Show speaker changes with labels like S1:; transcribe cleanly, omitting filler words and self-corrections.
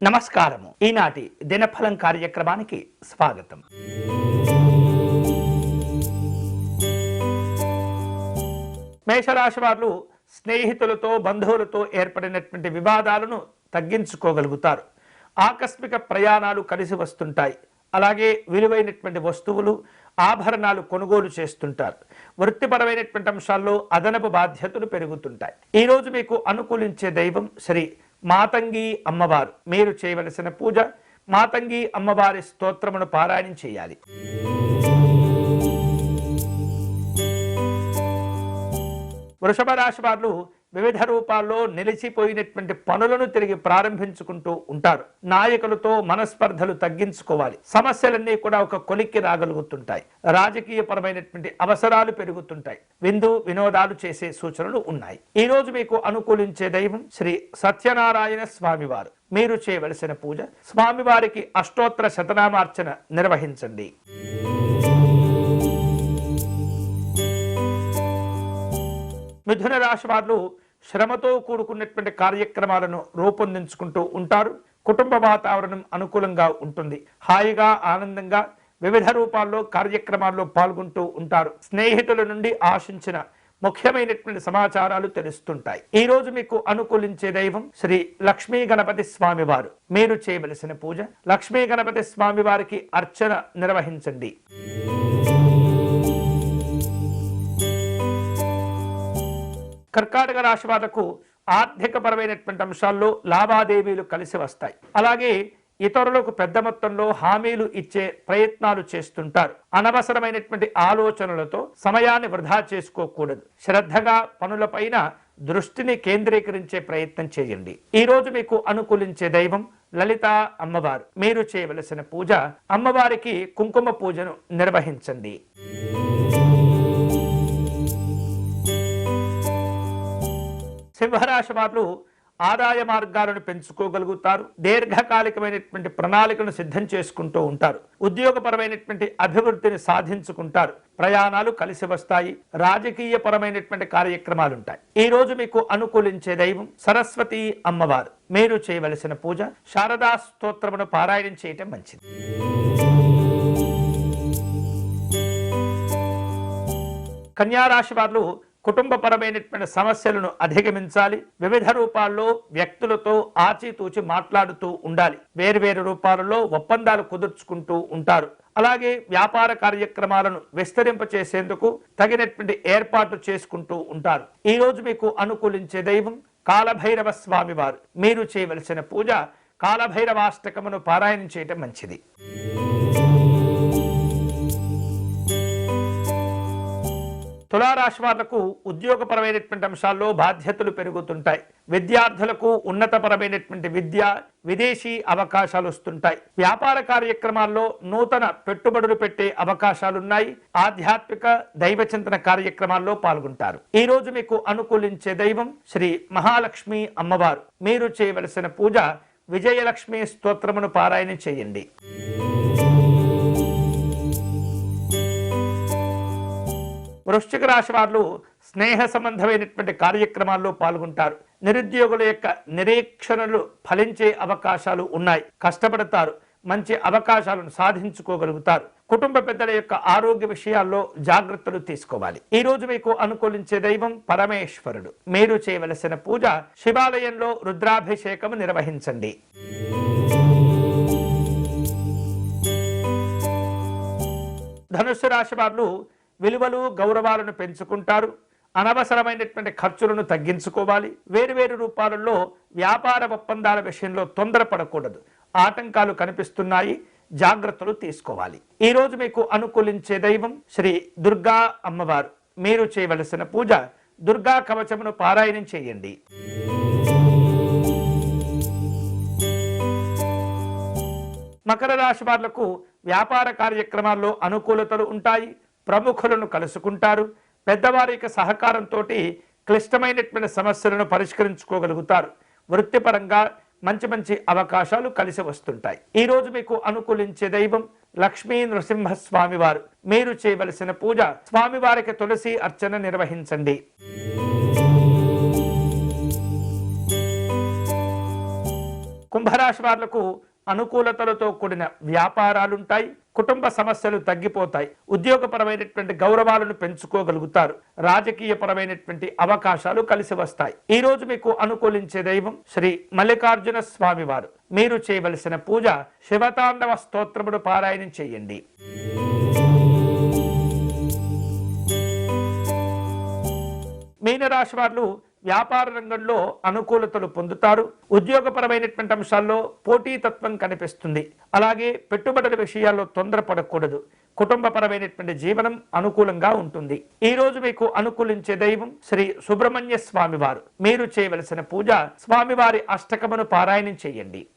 S1: నమస్కారము. ఈనాటి దినఫలం కార్యక్రమానికి స్వాగతం. మేషరాశి వారు స్నేహితులతో బంధువులతో ఏర్పడినటువంటి వివాదాలను తగ్గించుకోగలుగుతారు. ఆకస్మిక ప్రయాణాలు కలిసి వస్తుంటాయి. అలాగే విలువైనటువంటి వస్తువులు ఆభరణాలు కొనుగోలు చేస్తుంటారు. వృత్తిపరమైనటువంటి అంశాల్లో అదనపు బాధ్యతలు పెరుగుతుంటాయి. ఈరోజు మీకు అనుకూలించే దైవం శ్రీ మాతంగి అమ్మవారు. మీరు చేయవలసిన పూజ మాతంగి అమ్మవారి స్తోత్రమును పారాయణం చేయాలి. వృషభ రాశి వారు వివిధ రూపాల్లో నిలిచిపోయినటువంటి పనులను తిరిగి ప్రారంభించుకుంటూ ఉంటారు. నాయకులతో మనస్పర్ధలు తగ్గించుకోవాలి. సమస్యలన్నీ కూడా ఒక కొలిక్కి రాగలుగుతుంటాయి. రాజకీయ పరమైనటువంటి అవసరాలు పెరుగుతుంటాయి. విందు వినోదాలు చేసే సూచనలు ఉన్నాయి. ఈ రోజు మీకు అనుకూలించే దైవం శ్రీ సత్యనారాయణ స్వామివారు. మీరు చేయవలసిన పూజ స్వామివారికి అష్టోత్తర శతనామార్చన నిర్వహించండి. మిథున రాశి వారు శ్రమతో కూడుకున్నటువంటి కార్యక్రమాలను రూపొందించుకుంటూ ఉంటారు. కుటుంబ వాతావరణం అనుకూలంగా ఉంటుంది. హాయిగా ఆనందంగా వివిధ రూపాల్లో కార్యక్రమాల్లో పాల్గొంటూ ఉంటారు. స్నేహితుల నుండి ఆశించిన ముఖ్యమైనటువంటి సమాచారాలు తెలుస్తుంటాయి. ఈ రోజు మీకు అనుకూలించే దైవం శ్రీ లక్ష్మీ గణపతి స్వామి వారు. మీరు చేయవలసిన పూజ లక్ష్మీ గణపతి స్వామి వారికి అర్చన నిర్వహించండి. కర్కాటక రాశి వాళ్లకు ఆర్థిక పరమైనటువంటి అంశాల్లో లావాదేవీలు కలిసి వస్తాయి. అలాగే ఇతరులకు పెద్ద మొత్తంలో హామీలు ఇచ్చే ప్రయత్నాలు చేస్తుంటారు. అనవసరమైనటువంటి ఆలోచనలతో సమయాన్ని వృధా చేసుకోకూడదు. శ్రద్ధగా పనులపైన దృష్టిని కేంద్రీకరించే ప్రయత్నం చేయండి. ఈ రోజు మీకు అనుకూలించే దైవం లలిత అమ్మవారు. మీరు చేయవలసిన పూజ అమ్మవారికి కుంకుమ పూజను నిర్వహించండి. సింహరాశి వారు ఆదాయ మార్గాలను పెంచుకోగలుగుతారు. దీర్ఘకాలికమైనటువంటి ప్రణాళికను సిద్ధం చేసుకుంటూ ఉంటారు. ఉద్యోగపరమైనటువంటి అభివృద్ధిని సాధించుకుంటారు. ప్రయాణాలు కలిసి వస్తాయి. రాజకీయ పరమైనటువంటి కార్యక్రమాలు ఉంటాయి. ఈ రోజు మీకు అనుకూలించే దైవం సరస్వతి అమ్మవారు. మీరు చేయవలసిన పూజ శారదా స్తోత్రమును పారాయణం చేయటం మంచిది. కన్యారాశి వారు కుటుంబపరమైనటువంటి సమస్యలను అధిగమించాలి. వివిధ రూపాల్లో వ్యక్తులతో ఆచితూచి మాట్లాడుతూ ఉండాలి. వేరువేరు రూపాలలో ఒప్పందాలు కుదుర్చుకుంటూ ఉంటారు. అలాగే వ్యాపార కార్యక్రమాలను విస్తరింపచేసేందుకు తగినటువంటి ఏర్పాట్లు చేసుకుంటూ ఉంటారు. ఈ రోజు మీకు అనుకూలించే దైవం కాలభైరవ స్వామి వారు. మీరు చేయవలసిన పూజ కాలభైరవాష్టకమును పారాయణం చేయటం మంచిది. తులారాశి వాళ్లకు ఉద్యోగపరమైనటువంటి అంశాల్లో బాధ్యతలు పెరుగుతుంటాయి. విద్యార్థులకు ఉన్నతపరమైనటువంటి విద్య విదేశీ అవకాశాలు వస్తుంటాయి. వ్యాపార కార్యక్రమాల్లో నూతన పెట్టుబడులు పెట్టే అవకాశాలున్నాయి. ఆధ్యాత్మిక దైవచింతన కార్యక్రమాల్లో పాల్గొంటారు. ఈ రోజు మీకు అనుకూలించే దైవం శ్రీ మహాలక్ష్మి అమ్మవారు. మీరు చేయవలసిన పూజ విజయలక్ష్మి స్తోత్రమును పారాయణ చేయండి. వృశ్చిక రాశి వారు స్నేహ సంబంధమైనటువంటి కార్యక్రమాల్లో పాల్గొంటారు. నిరుద్యోగుల యొక్క నిరీక్షణలు ఫలించే అవకాశాలు ఉన్నాయి. కష్టపడతారు. మంచి అవకాశాలను సాధించుకోగలుగుతారు. కుటుంబ పెద్దల యొక్క ఆరోగ్య విషయాల్లో జాగ్రత్తలు తీసుకోవాలి. ఈ రోజు మీకు అనుకూలించే దైవం పరమేశ్వరుడు. మీరు చేయవలసిన పూజ శివాలయంలో రుద్రాభిషేకం నిర్వహించండి. ధనుస్సు రాశి వారు విలువలు గౌరవాలను పెంచుకుంటారు. అనవసరమైనటువంటి ఖర్చులను తగ్గించుకోవాలి. వేరువేరు రూపాలలో వ్యాపార ఒప్పందాల విషయంలో తొందరపడకూడదు. ఆటంకాలు కనిపిస్తున్నాయి. జాగ్రత్తలు తీసుకోవాలి. ఈ రోజు మీకు అనుకూలించే దైవం శ్రీ దుర్గా అమ్మవారు. మీరు చేయవలసిన పూజ దుర్గా కవచమును పారాయణం చేయండి. మకర రాశి వాళ్లకు వ్యాపార కార్యక్రమాల్లో అనుకూలతలు ఉంటాయి. ప్రముఖులను కలుసుకుంటారు. పెద్దవారి యొక్క సహకారంతో క్లిష్టమైనటువంటి సమస్యలను పరిష్కరించుకోగలుగుతారు. వృత్తిపరంగా మంచి మంచి అవకాశాలు కలిసి వస్తుంటాయి. ఈ రోజు మీకు అనుకూలించే దైవం లక్ష్మీ నృసింహస్వామి వారు. మీరు చేయవలసిన పూజ స్వామివారికి తులసి అర్చన నిర్వహించండి. కుంభరాశి వాళ్లకు అనుకూలతలతో కూడిన వ్యాపారాలుంటాయి. కుటుంబ సమస్యలు తగ్గిపోతాయి. ఉద్యోగపరమైనటువంటి గౌరవాలను పెంచుకోగలుగుతారు. రాజకీయపరమైనటువంటి అవకాశాలు కలిసి వస్తాయి. ఈ రోజు మీకు అనుకూలించే దైవం శ్రీ మల్లికార్జున స్వామి వారు. మీరు చేయవలసిన పూజ శివతాండవ స్తోత్రమును పారాయణం చేయండి. మీనరాశి వారు వ్యాపార రంగంలో అనుకూలతలు పొందుతారు. ఉద్యోగపరమైనటువంటి అంశాల్లో పోటీతత్వం కనిపిస్తుంది. అలాగే పెట్టుబడుల విషయాల్లో తొందరపడకూడదు. కుటుంబపరమైనటువంటి జీవనం అనుకూలంగా ఉంటుంది. ఈ రోజు మీకు అనుకూలించే దైవం శ్రీ సుబ్రహ్మణ్య స్వామి వారు. మీరు చేయవలసిన పూజ స్వామివారి అష్టకమును పారాయణం చేయండి.